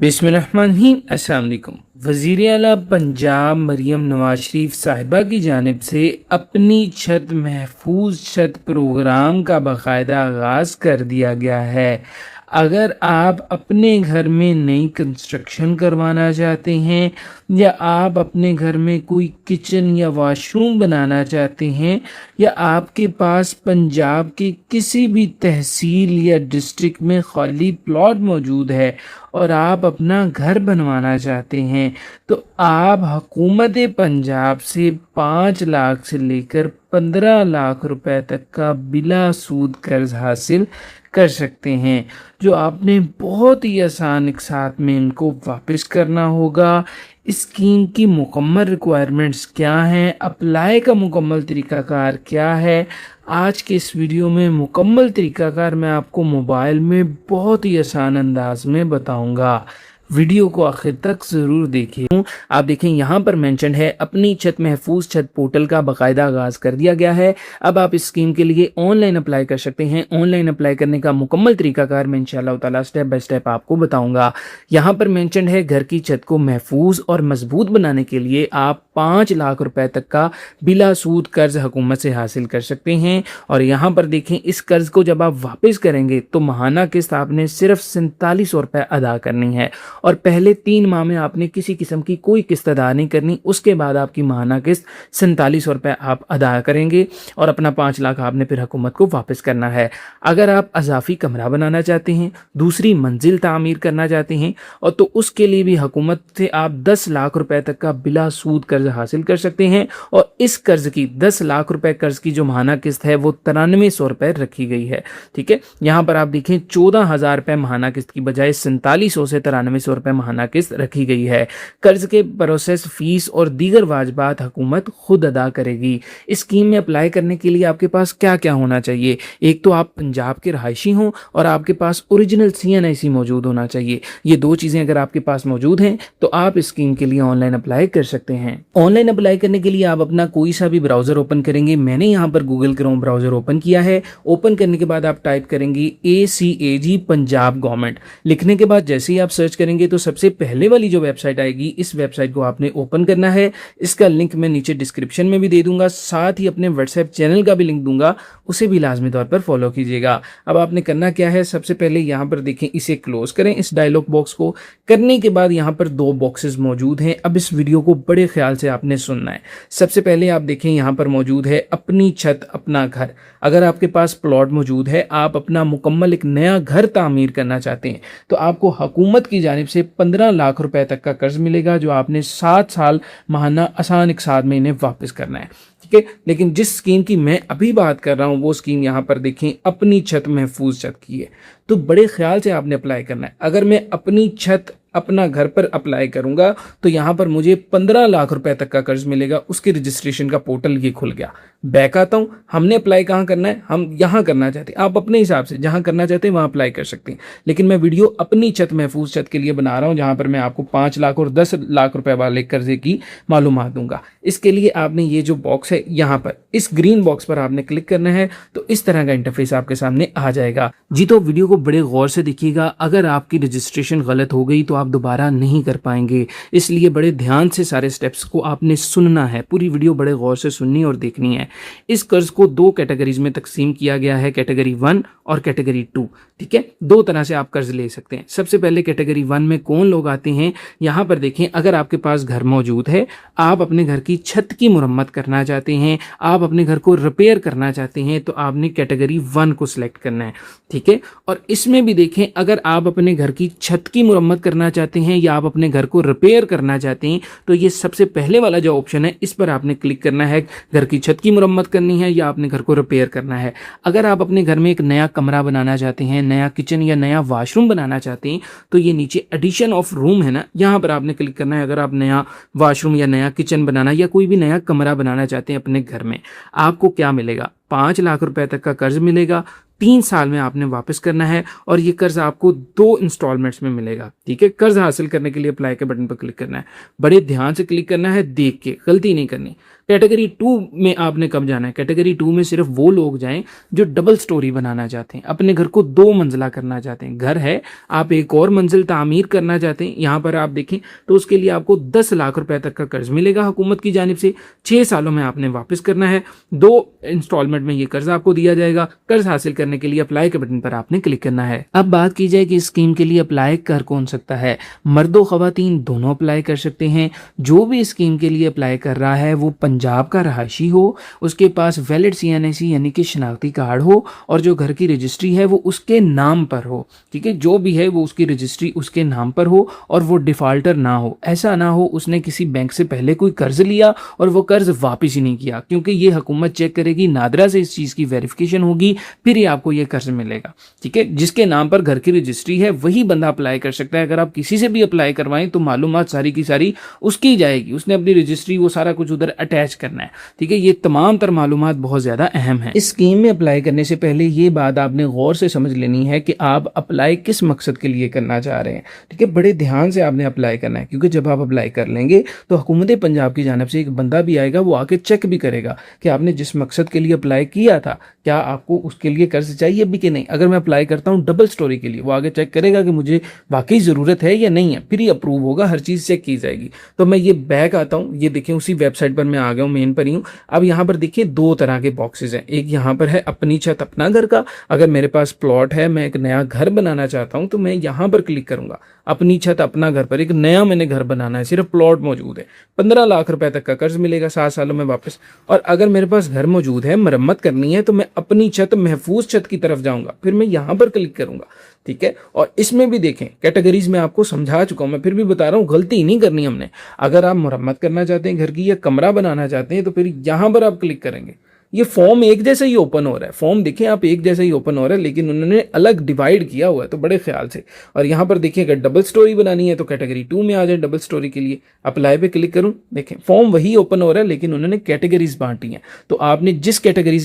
बिस्मिल्लाहिर्रहमानिर्रहीम। अस्सलाम वालेकुम। वज़ीर आला पंजाब मरियम नवाज शरीफ साहिबा की जानिब से अपनी छत महफूज छत प्रोग्राम का बाकायदा आगाज़ कर दिया गया है। अगर आप अपने घर में नई कंस्ट्रक्शन करवाना चाहते हैं या आप अपने घर में कोई किचन या वॉशरूम बनाना चाहते हैं या आपके पास पंजाब के किसी भी तहसील या डिस्ट्रिक्ट में खाली प्लॉट मौजूद है और आप अपना घर बनवाना चाहते हैं तो आप हुकूमत पंजाब से 5 लाख से लेकर 15 लाख रुपए तक का बिला सूद कर्ज हासिल कर सकते हैं, जो आपने बहुत ही आसान एक साथ में इनको वापस करना होगा। स्कीम की मुकम्मल रिक्वायरमेंट्स क्या हैं, अप्लाई का मुकम्मल तरीक़ाकार क्या है, आज के इस वीडियो में मुकम्मल तरीक़ाकार मैं आपको मोबाइल में बहुत ही आसान अंदाज में बताऊंगा। वीडियो को आखिर तक ज़रूर देखिए। आप देखें यहाँ पर मेंशन है अपनी छत महफूज छत पोर्टल का बाकायदा आगाज़ कर दिया गया है। अब आप इस स्कीम के लिए ऑनलाइन अप्लाई कर सकते हैं। ऑनलाइन अप्लाई करने का मुकम्मल तरीकाकार मैं इंशाअल्लाह ताला स्टेप बाय स्टेप आपको बताऊँगा। यहाँ पर मेंशन है घर की छत को महफूज और मजबूत बनाने के लिए आप 5 लाख रुपए तक का बिला सूद कर्ज हुकूमत से हासिल कर सकते हैं। और यहाँ पर देखें इस कर्ज को जब आप वापस करेंगे तो माहाना किस्त आपने सिर्फ 4700 रुपये अदा करनी है और पहले 3 माह में आपने किसी किस्म की कोई किस्त अदा नहीं करनी। उसके बाद आपकी माहाना किस्त 4700 रुपये आप अदा करेंगे और अपना 5 लाख आपने फिर हुकूमत को वापस करना है। अगर आप अजाफी कमरा बनाना चाहते हैं, दूसरी मंजिल तामीर करना चाहते हैं और तो उसके लिए भी हुकूमत से आप 10 लाख रुपए तक का बिला सूद कर्ज हासिल कर सकते हैं। और इस कर्ज की 10 लाख रुपए कर्ज की जो माहाना किस्त है वो 9300 रुपये रखी गई है। ठीक है, यहाँ पर आप देखें 14,000 रुपये माहाना किस्त की बजाय 4700 से 9300 रुपये माहाना किस्त रखी गई है। कर्ज के प्रोसेस फीस और दीगर वाजबात हुकूमत खुद अदा करेगी। इस स्कीम में अप्लाई करने के लिए आपके पास क्या क्या होना चाहिए? एक तो आप पंजाब के रहायशी हों और आपके पास ओरिजिनल CNIC मौजूद होना चाहिए। ये 2 चीज़ें अगर आपके पास मौजूद हैं तो आप इस स्कीम के लिए ऑनलाइन अप्लाई कर सकते हैं। ऑनलाइन अप्लाई करने के लिए आप अपना कोई सा भी ब्राउज़र ओपन करेंगे। मैंने यहाँ पर गूगल क्रोम ब्राउज़र ओपन किया है। ओपन करने के बाद आप टाइप करेंगे ACAG पंजाब गवर्नमेंट। लिखने के बाद जैसे ही आप सर्च करेंगे तो सबसे पहले वाली जो वेबसाइट आएगी इस वेबसाइट को आपने ओपन करना है। इसका लिंक मैं नीचे डिस्क्रिप्शन में भी दे दूंगा, साथ ही अपने व्हाट्सएप चैनल का भी लिंक दूंगा, उसे भी लाजमी तौर पर फॉलो कीजिएगा। अब आपने करना क्या है, सबसे पहले यहाँ पर देखें इसे क्लोज करें, इस डायलॉग बॉक्स को। करने के बाद यहाँ पर 2 बॉक्सेस मौजूद हैं। अब इस वीडियो को बड़े ख्याल से आपने सुनना है। सबसे पहले आप देखें यहाँ पर मौजूद है अपनी छत अपना घर। अगर आपके पास प्लॉट मौजूद है, आप अपना मुकम्मल एक नया घर तामीर करना चाहते हैं तो आपको हुकूमत की जानिब से 15 लाख रुपए तक का कर्ज मिलेगा, जो आपने 7 साल माहाना आसान एक साथ में इन्हें वापस करना है। ठीक है, लेकिन जिस स्कीम की मैं अभी बात कर रहा हूं वो स्कीम यहाँ पर देखें अपनी छत महफूज छत की है, तो बड़े ख्याल से आपने अप्लाई करना है। अगर मैं अपनी छत अपना घर पर अप्लाई करूंगा तो यहाँ पर मुझे 15 लाख रुपए तक का कर्ज मिलेगा। उसकी रजिस्ट्रेशन का पोर्टल ये खुल गया। बैक आता हूँ, हमने अप्लाई कहाँ करना है, हम यहाँ करना चाहते हैं। आप अपने हिसाब से जहाँ करना चाहते हैं वहाँ अप्लाई कर सकते हैं, लेकिन मैं वीडियो अपनी छत महफूज छत के लिए बना रहा हूँ जहाँ पर मैं आपको 5 लाख और 10 लाख रुपए वाले कर्जे की मालूमात दूंगा। इसके लिए आपने ये जो बॉक्स है यहाँ पर इस ग्रीन बॉक्स पर आपने क्लिक करना है, तो इस तरह का इंटरफेस आपके सामने आ जाएगा। जी, तो वीडियो को बड़े गौर से देखिएगा। अगर आपकी रजिस्ट्रेशन गलत हो गई तो आप दोबारा नहीं कर पाएंगे, इसलिए बड़े ध्यान से सारे स्टेप्स को आपने सुनना है। पूरी वीडियो बड़े गौर से सुननी और देखनी है। इस कर्ज को 2 कैटेगरीज में तकसीम किया गया है, कैटेगरी 1 और कैटेगरी 2। ठीक है, 2 तरह से आप कर्ज ले सकते हैं। सबसे पहले कैटेगरी 1 में कौन लोग आते हैं, यहाँ पर देखें। अगर आपके पास घर मौजूद है, आप अपने घर की छत की मुरम्मत करना चाहते हैं, आप अपने घर को रिपेयर करना चाहते हैं, तो आपने कैटेगरी 1 को सिलेक्ट करना है। ठीक है, और इसमें भी देखें अगर आप अपने घर की छत की मुरम्मत करना चाहते हैं या आप अपने घर को रिपेयर करना चाहते हैं तो ये सबसे पहले वाला जो ऑप्शन है इस पर आपने क्लिक करना है। घर की छत की मुरम्मत करनी है या अपने घर को रिपेयर करना है। अगर आप अपने घर में एक नया कमरा बनाना चाहते हैं, नया किचन या नया वॉशरूम बनाना चाहते हैं, तो ये नीचे एडिशन ऑफ रूम है ना, यहाँ पर आपने क्लिक करना है। अगर आप नया वॉशरूम या नया किचन बनाना या कोई भी नया कमरा बनाना चाहते हैं अपने घर में, आपको क्या मिलेगा, 5 लाख रुपए तक का कर्ज मिलेगा। 3 साल में आपने वापस करना है और ये कर्ज आपको 2 इंस्टॉलमेंट्स में मिलेगा। ठीक है, कर्ज हासिल करने के लिए अप्लाई के बटन पर क्लिक करना है, बड़े ध्यान से क्लिक करना है, देख के, गलती नहीं करनी। कैटेगरी 2 में आपने कब जाना है? कैटेगरी 2 में सिर्फ वो लोग जाएं जो डबल स्टोरी बनाना चाहते हैं, अपने घर को 2 मंजिला करना चाहते हैं। घर है, आप एक और मंजिल तामीर करना चाहते हैं, यहाँ पर आप देखें तो उसके लिए आपको 10 लाख रुपए तक का कर्ज मिलेगा हुकूमत की जानिब से। 6 सालों में आपने वापस करना है, 2 इंस्टॉलमेंट में ये कर्ज आपको दिया जाएगा। कर्ज हासिल करने के लिए अप्लाई के बटन पर आपने क्लिक करना है। अब बात की जाए कि इस स्कीम के लिए अप्लाई कर कौन सकता है। मर्दो खवातीन दोनों अप्लाई कर सकते हैं। जो भी स्कीम के लिए अप्लाई कर रहा है वो पंजाब का रहायशी हो, उसके पास वैलिड CNAC यानी कि शनाख्ती कार्ड हो और जो घर की रजिस्ट्री है वो उसके नाम पर हो। ठीक है, जो भी है वो उसकी रजिस्ट्री उसके नाम पर हो और वो डिफॉल्टर ना हो। ऐसा ना हो उसने किसी बैंक से पहले कोई कर्ज लिया और वो कर्ज वापस ही नहीं किया, क्योंकि ये हुकूमत चेक करेगी, नादरा से इस चीज़ की वेरिफिकेशन होगी, फिर ही आपको ये कर्ज मिलेगा। ठीक है, जिसके नाम पर घर की रजिस्ट्री है वही बंदा अप्लाई कर सकता है। अगर आप किसी से भी अप्लाई करवाएं तो मालूमात सारी की सारी उसकी जाएगी, उसने अपनी रजिस्ट्री वो सारा कुछ उधर अटैच करना है। ठीक है, ये तमाम तर मालूमात बहुत ज़्यादा अहम है। इस स्कीम में अप्लाई करने से पहले ये बात आपने गौर से समझ लेनी है कि आप अप्लाई किस मकसद के लिए करना चाह रहे हैं। ठीक है, बड़े ध्यान से आपने अप्लाई करना है, क्योंकि जब आप अप्लाई कर लेंगे तो हुकूमत पंजाब की जानिब से एक बंदा भी आएगा, वो आके चेक भी करेगा कि आपने जिस मकसद के लिए अप्लाई किया था क्या आपको उसके लिए कर्ज चाहिए भी कि नहीं। अगर मैं अप्लाई करता हूँ डबल स्टोरी के लिए, वो आगे चेक करेगा कि मुझे वाकई ज़रूरत है या नहीं है, फिर ही अप्रूव होगा, हर चीज़ चेक की जाएगी। तो मैं ये बैक आता हूँ, ये देखें उसी वेबसाइट पर मैं आ गया हूँ, मेन पर ही हूँ। अब यहाँ पर देखिए 2 तरह के बॉक्सेस हैं। एक यहाँ पर है अपनी छत अपना घर का, अगर मेरे पास प्लॉट है, मैं एक नया घर बनाना चाहता हूँ तो मैं यहाँ पर क्लिक करूंगा। अपनी छत अपना घर पर एक नया मैंने घर बनाना है, सिर्फ प्लॉट मौजूद है, 15 लाख रुपए तक का कर्ज मिलेगा 7 सालों में वापस। और अगर मेरे पास घर मौजूद है, मरम्मत करनी है, तो मैं अपनी छत महफूज छत की तरफ जाऊंगा, फिर मैं यहाँ पर क्लिक करूंगा। ठीक है, और इसमें भी देखें कैटेगरीज में आपको समझा चुका हूं, मैं फिर भी बता रहा हूं, गलती नहीं करनी हमने। अगर आप मरम्मत करना चाहते हैं घर की या कमरा बनाना चाहते हैं तो फिर यहां पर आप क्लिक करेंगे। ये फॉर्म एक जैसा ही ओपन हो रहा है, फॉर्म देखिए आप एक जैसा ही ओपन हो रहा है, लेकिन उन्होंने अलग डिवाइड किया हुआ है, तो बड़े ख्याल से। और यहाँ पर देखिए अगर डबल स्टोरी बनानी है तो कैटेगरी 2 में आ जाए, डबल स्टोरी के लिए अप्लाई पे क्लिक करूँ, देखें फॉर्म वही ओपन हो रहा है, लेकिन उन्होंने कैटेगरीज बांटी हैं। तो आपने जिस कैटेगरी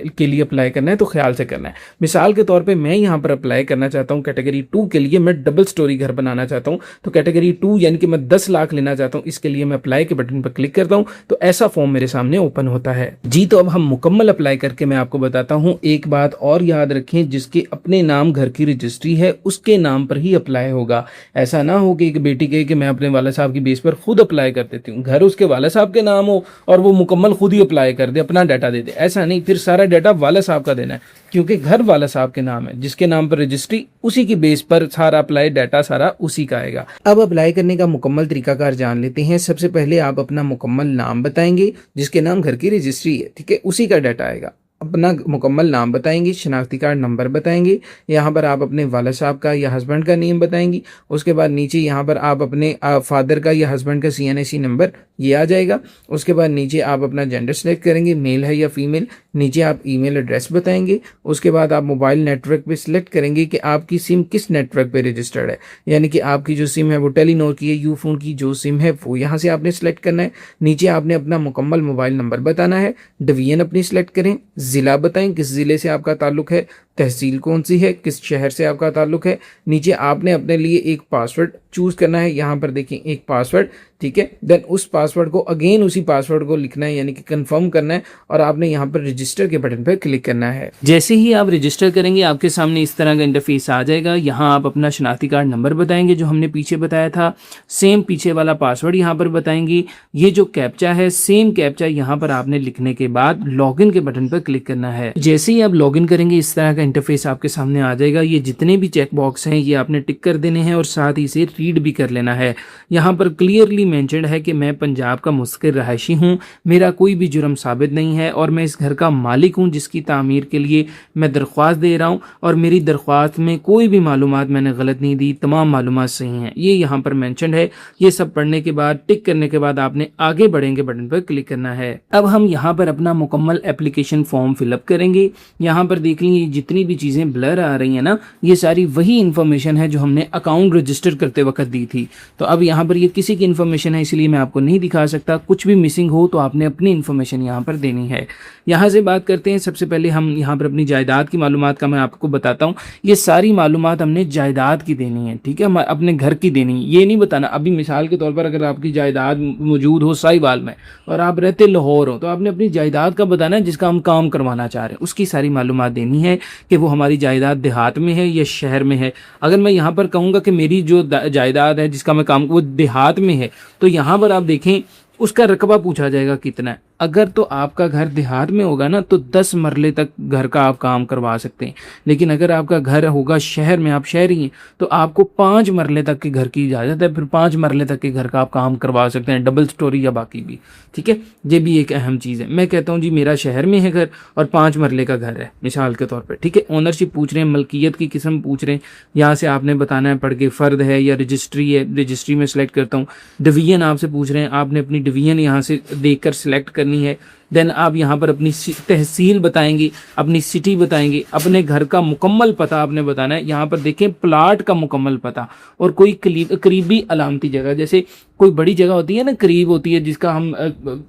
के लिए अप्लाई करना है तो ख्याल से करना है। मिसाल के तौर पर मैं यहाँ पर अप्लाई करना चाहता हूँ कैटेगरी 2 के लिए, मैं डबल स्टोरी घर बनाना चाहता हूँ, तो कैटेगरी 2 यानी कि मैं 10 लाख लेना चाहता हूँ, इसके लिए मैं अप्लाई के बटन पर क्लिक करता हूँ तो ऐसा फॉर्म मेरे सामने ओपन होता है जी। तो अब हम मुकम्मल अप्लाई करके मैं आपको बताता हूं। एक बात और याद रखें, जिसके अपने नाम घर की रजिस्ट्री है उसके नाम पर ही अप्लाई होगा। ऐसा ना हो कि एक बेटी कहे कि मैं अपने वाला साहब की बेस पर खुद अप्लाई कर देती हूँ, घर उसके वाला साहब के नाम हो और वो मुकम्मल खुद ही अप्लाई कर दे, अपना डाटा दे दे। ऐसा नहीं, फिर सारा डाटा वाला साहब का देना है, क्योंकि घर वाला साहब के नाम है, जिसके नाम पर रजिस्ट्री उसी की बेस पर सारा अप्लाई डाटा सारा उसी का आएगा। अब अप्लाई करने का मुकम्मल तरीकाकार जान लेते हैं। सबसे पहले आप अपना मुकम्मल नाम बताएंगे, जिसके नाम घर की रजिस्ट्री है, ठीक है, उसी का डाटा आएगा। अपना मुकम्मल नाम बताएंगे, शनाख्ती कार्ड नंबर बताएंगे, यहाँ पर आप अपने वाला साहब का या हस्बैंड का नेम बताएंगी। उसके बाद नीचे यहाँ पर आप अपने फादर का या हस्बैंड का CNAC नंबर ये आ जाएगा। उसके बाद नीचे आप अपना जेंडर सेलेक्ट करेंगे, मेल है या फीमेल। नीचे आप ईमेल एड्रेस बताएंगे। उसके बाद आप मोबाइल नेटवर्क पे सिलेक्ट करेंगे कि आपकी सिम किस नेटवर्क पे रजिस्टर्ड है, यानी कि आपकी जो सिम है वो टेलीनॉर की है, यूफोन की जो सिम है वो यहाँ से आपने सेलेक्ट करना है। नीचे आपने अपना मुकम्मल मोबाइल नंबर बताना है, डिवीजन अपनी सेलेक्ट करें, ज़िला बताएं किस ज़िले से आपका ताल्लुक़ है, तहसील कौन सी है, किस शहर से आपका ताल्लुक़ है। नीचे आपने अपने लिए एक पासवर्ड चूज़ करना है, यहाँ पर देखिए एक पासवर्ड, ठीक है। देन उस पासवर्ड को अगेन उसी पासवर्ड को लिखना है, यानी कि कंफर्म करना है, और आपने यहाँ पर रजिस्टर के बटन पर क्लिक करना है। जैसे ही आप रजिस्टर करेंगे आपके सामने इस तरह का इंटरफेस आ जाएगा। यहाँ आप अपना शनाख्ती कार्ड नंबर बताएंगे जो हमने पीछे बताया था, सेम पीछे वाला पासवर्ड यहाँ पर बताएंगे। ये जो कैप्चा है सेम कैप्चा यहाँ पर आपने लिखने के बाद लॉगिन के बटन पर क्लिक करना है। जैसे ही आप लॉगिन करेंगे इस तरह का इंटरफेस आपके सामने आ जाएगा। ये जितने भी चेक बॉक्स हैं ये आपने टिक कर देने हैं और साथ ही इसे रीड भी कर लेना है। यहाँ पर क्लियरली मेंशन्ड है कि मैं पंजाब का मुस्तकिल रहायशी हूँ, मेरा कोई भी जुर्म साबित नहीं है और मैं इस घर का मालिक हूँ जिसकी तामीर के लिए मैं दरख्वास्त दे रहा हूँ, और मेरी दरख्वास्त में कोई भी मालूमात मैंने गलत नहीं दी, तमाम मालूमात सही हैं। ये यहाँ पर मेंशन्ड है। ये सब पढ़ने के बाद टिक करने के बाद आपने आगे बढ़ेंगे बटन पर क्लिक करना है। अब हम यहाँ पर अपना मुकम्मल एप्लीकेशन फॉर्म फिलअप करेंगे। यहाँ पर देख लीजिए जितनी जितनी भी चीज़ें ब्लर आ रही हैं ना, ये सारी वही इन्फॉर्मेशन है जो हमने अकाउंट रजिस्टर करते वक्त दी थी। तो अब यहाँ पर ये किसी की इन्फॉर्मेशन है, इसलिए मैं आपको नहीं दिखा सकता। कुछ भी मिसिंग हो तो आपने अपनी इन्फॉर्मेशन यहाँ पर देनी है। यहाँ से बात करते हैं। सबसे पहले हम यहाँ पर अपनी जायदाद की मालूमात का मैं आपको बताता हूँ। ये सारी मालूमात हमने जायदाद की देनी है, ठीक है, अपने घर की देनी है। ये नहीं बताना, अभी मिसाल के तौर पर अगर आपकी जायदाद मौजूद हो साहिवाल में और आप रहते लाहौर हो, तो आपने अपनी जायदाद का बताना है जिसका हम काम करवाना चाह रहे हैं। उसकी सारी मालूमात देनी है कि वो हमारी जायदाद देहात में है या शहर में है। अगर मैं यहाँ पर कहूँगा कि मेरी जो जायदाद है जिसका मैं काम वो देहात में है, तो यहाँ पर आप देखें उसका रकबा पूछा जाएगा कितना है। अगर तो आपका घर देहात में होगा ना, तो 10 मरले तक घर का आप काम करवा सकते हैं। लेकिन अगर आपका घर होगा शहर में, आप शहरी हैं, तो आपको 5 मरले तक के घर की इजाज़त है। फिर 5 मरले तक के घर का आप काम करवा सकते हैं, डबल स्टोरी या बाकी भी, ठीक है। ये भी एक अहम चीज़ है। मैं कहता हूँ जी मेरा शहर में है घर और 5 मरले का घर है मिसाल के तौर पर, ठीक है। ओनरशिप पूछ रहे हैं, मलकियत की किस्म पूछ रहे हैं, यहाँ से आपने बताना है पढ़ के फ़र्द है या रजिस्ट्री है। रजिस्ट्री में सेलेक्ट करता हूँ। डिवीजन आपसे पूछ रहे हैं, आपने अपनी डिवीजन यहाँ से देखकर सिलेक्ट करनी है। देन आप यहाँ पर अपनी तहसील बताएंगे, अपनी सिटी बताएंगे, अपने घर का मुकम्मल पता आपने बताना है। यहाँ पर देखें प्लाट का मुकम्मल पता और कोई करीबी अलामती जगह, जैसे कोई बड़ी जगह होती है ना, करीब होती है, जिसका हम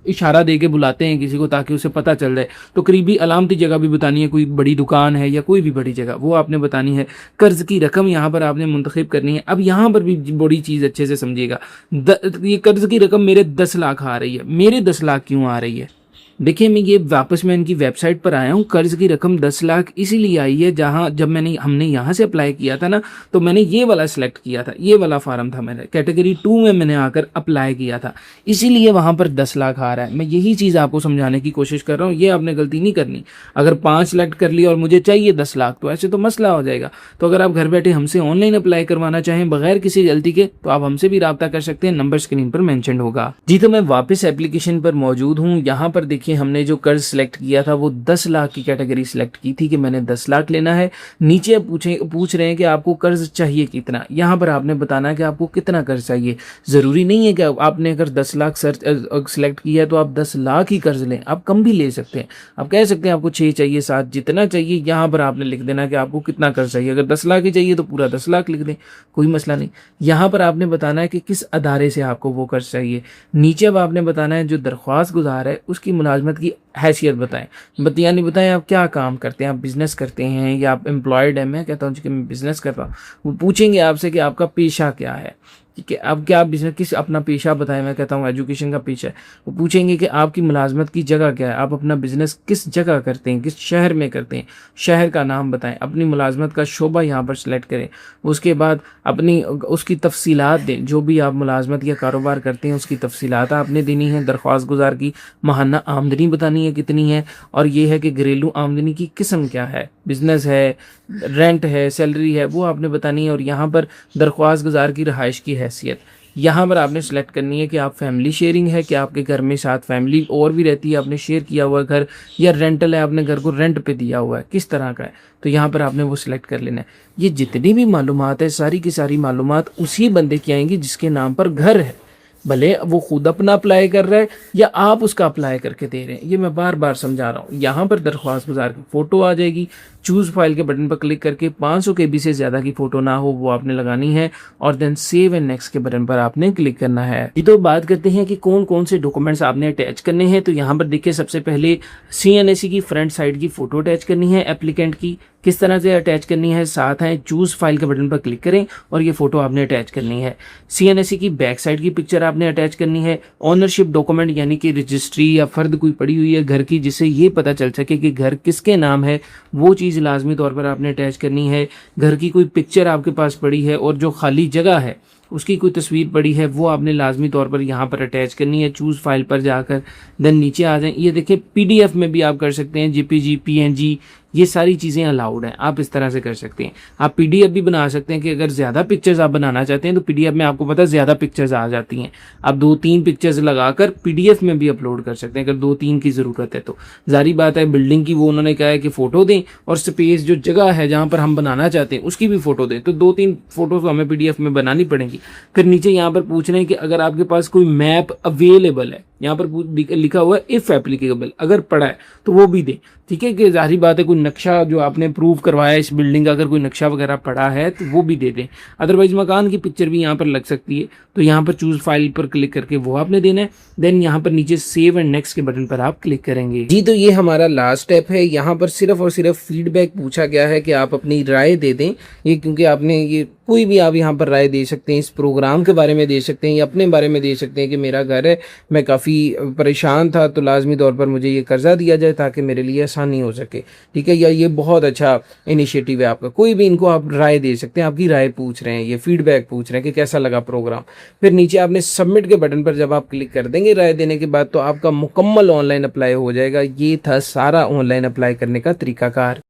इशारा दे के बुलाते हैं किसी को ताकि उसे पता चल जाए। तो करीबी अलामती जगह भी बतानी है, कोई बड़ी दुकान है या कोई भी बड़ी जगह वो आपने बतानी है। कर्ज की रकम यहाँ पर आपने मुंतखब करनी है। अब यहाँ पर भी बड़ी चीज़ अच्छे से समझिएगा। ये कर्ज की रकम मेरे 10 लाख आ रही है। मेरे 10 लाख क्यों आ रही है? देखिए, मैं ये वापस मैं इनकी वेबसाइट पर आया हूँ। कर्ज की रकम 10 लाख इसीलिए आई है, जहाँ जब हमने यहाँ से अप्लाई किया था ना, तो मैंने ये वाला सिलेक्ट किया था, ये वाला फार्म था मेरा, कैटेगरी 2 में मैंने आकर अप्लाई किया था, इसीलिए वहाँ पर 10 लाख आ रहा है। मैं यही चीज़ आपको समझाने की कोशिश कर रहा हूँ। ये आपने गलती नहीं करनी। अगर 5 सिलेक्ट कर लिया और मुझे चाहिए 10 लाख, तो ऐसे तो मसला हो जाएगा। तो अगर आप घर बैठे हमसे ऑनलाइन अप्लाई करवाना चाहें बगैर किसी गलती के, तो आप हमसे भी रब्ता कर सकते हैं। नंबर स्क्रीन पर मैंशन होगा जी। तो मैं वापस एप्लीकेशन पर मौजूद हूँ। यहाँ पर देखिए, हमने जो कर्ज सिलेक्ट किया था वो 10 लाख की कैटेगरी सिलेक्ट की थी कि मैंने 10 लाख लेना है। नीचे पूछ रहे हैं कि आपको कर्ज चाहिए कितना। यहाँ पर आपने बताना है कि आपको कितना कर्ज चाहिए। ज़रूरी नहीं है कि आपने अगर 10 लाख सिलेक्ट किया है तो आप 10 लाख ही कर्ज लें, आप कम भी ले सकते हैं। आप कह सकते हैं आपको 6 चाहिए, 7, जितना चाहिए। यहाँ पर आपने लिख देना कि आपको कितना कर्ज चाहिए। अगर 10 लाख ही चाहिए तो पूरा 10 लाख लिख दें, कोई मसला नहीं। यहाँ पर आपने बताना है कि किस अदारे से आपको वो कर्ज चाहिए। नीचे अब आपने बताना है जो दरख्वास्त गुजार है उसकी मुलाजमत की हैसियत बताएं। यानी बताएं आप क्या काम करते हैं, आप बिज़नेस करते हैं या आप एम्प्लॉयड हैं। मैं कहता हूँ कि मैं बिज़नेस करता हूँ। वो पूछेंगे आपसे कि आपका पेशा क्या है, ठीक है। अब क्या बिजनेस, किस अपना पेशा बताएं। मैं कहता हूँ एजुकेशन का पेशा है। वो पूछेंगे कि आपकी मुलाजमत की जगह क्या है, आप अपना बिजनेस किस जगह करते हैं, किस शहर में करते हैं, शहर का नाम बताएं। अपनी मुलाजमत का शोबा यहाँ पर सिलेक्ट करें। उसके बाद अपनी उसकी तफसीलात दें। जो भी आप मुलाजमत या कारोबार करते हैं उसकी तफसीलात आपने देनी है। दरख्वास्त गुजार की माहाना आमदनी बतानी है कितनी है, और ये है कि घरेलू आमदनी की किस्म क्या है, बिजनेस है, रेंट है, सैलरी है, वो आपने बतानी है। और यहाँ पर दरख्वास्त गुजार की रहाइश की हैसियत यहाँ पर आपने सेलेक्ट करनी है कि आप फैमिली शेयरिंग है, कि आपके घर में साथ फैमिली और भी रहती है, आपने शेयर किया हुआ घर, या रेंटल है, आपने घर को रेंट पे दिया हुआ है, किस तरह का है, तो यहाँ पर आपने वो सिलेक्ट कर लेना है। ये जितनी भी मालूमात है सारी की सारी मालूमात उसी बंदे की आएंगी जिसके नाम पर घर है, भले वो खुद अपना अप्लाई कर रहा है या आप उसका अप्लाई करके दे रहे हैं। ये मैं बार बार समझा रहा हूँ। यहाँ पर दरख्वास्त गुजार की फ़ोटो आ जाएगी। चूज़ फाइल के बटन पर क्लिक करके 500 KB से ज़्यादा की फ़ोटो ना हो वो आपने लगानी है, और देन सेव एंड नेक्स्ट के बटन पर आपने क्लिक करना है। ये तो बात करते हैं कि कौन कौन से डॉक्यूमेंट्स आपने अटैच करने हैं। तो यहाँ पर देखिए, सबसे पहले CNSE की फ्रंट साइड की फ़ोटो अटैच करनी है एप्लीकेंट की। किस तरह से अटैच करनी है, साथ है चूज़ फाइल के बटन पर क्लिक करें और ये फ़ोटो आपने अटैच करनी है। CNSE की बैक साइड की पिक्चर आपने अटैच करनी है। ऑनरशिप डॉक्यूमेंट यानी कि रजिस्ट्री या फ़र्द कोई पड़ी हुई है घर की, जिससे ये पता चल सके कि घर किसके नाम है, वो चीज़ लाजमी तौर पर आपने अटैच करनी है। घर की कोई पिक्चर आपके पास पड़ी है और जो खाली जगह है उसकी कोई तस्वीर पड़ी है, वो आपने लाजमी तौर पर यहाँ पर अटैच करनी है। चूज़ फाइल पर जाकर देन नीचे आ जाएं। ये देखिए, PDF में भी आप कर सकते हैं, JPG, PNG, ये सारी चीज़ें अलाउड हैं, आप इस तरह से कर सकते हैं। आप PDF भी बना सकते हैं कि अगर ज़्यादा पिक्चर्स आप बनाना चाहते हैं तो PDF में आपको पता है ज़्यादा पिक्चर्स आ जाती हैं। आप 2-3 पिक्चर्स लगाकर PDF में भी अपलोड कर सकते हैं अगर 2-3 की ज़रूरत है। तो जारी बात है, बिल्डिंग की वो उन्होंने कहा है कि फ़ोटो दें, और स्पेस जो जगह है जहाँ पर हम बनाना चाहते हैं उसकी भी फ़ोटो दें। तो 2-3 फ़ोटोज़ हमें PDF में बनानी पड़ेंगी। फिर नीचे यहाँ पर पूछ रहे हैं कि अगर आपके पास कोई मैप अवेलेबल है, यहाँ पर लिखा हुआ है इफ़ एप्लीकेबल, अगर पड़ा है तो वो भी दें। ठीक है, कि ज़ाहिर बात है कोई नक्शा जो आपने प्रूव करवाया है इस बिल्डिंग का, अगर कोई नक्शा वगैरह पड़ा है तो वो भी दे दें। अदरवाइज मकान की पिक्चर भी यहाँ पर लग सकती है, तो यहाँ पर चूज़ फाइल पर क्लिक करके वो आपने देना है। देन यहाँ पर नीचे सेव एंड नेक्स्ट के बटन पर आप क्लिक करेंगे। जी, तो ये हमारा लास्ट स्टेप है। यहाँ पर सिर्फ और सिर्फ फीडबैक पूछा गया है कि आप अपनी राय दे दें। ये क्योंकि आपने ये कोई भी आप यहाँ पर राय दे सकते हैं, इस प्रोग्राम के बारे में दे सकते हैं या अपने बारे में दे सकते हैं कि मेरा घर है, मैं काफ़ी परेशान था तो लाजमी तौर पर मुझे ये कर्जा दिया जाए ताकि मेरे लिए आसानी हो सके। ठीक है, या ये बहुत अच्छा इनिशिएटिव है आपका, कोई भी इनको आप राय दे सकते हैं। आपकी राय पूछ रहे हैं, ये फीडबैक पूछ रहे हैं कि कैसा लगा प्रोग्राम। फिर नीचे आपने सबमिट के बटन पर जब आप क्लिक कर देंगे राय देने के बाद, तो आपका मुकम्मल ऑनलाइन अप्लाई हो जाएगा। ये था सारा ऑनलाइन अप्लाई करने का तरीकाकार।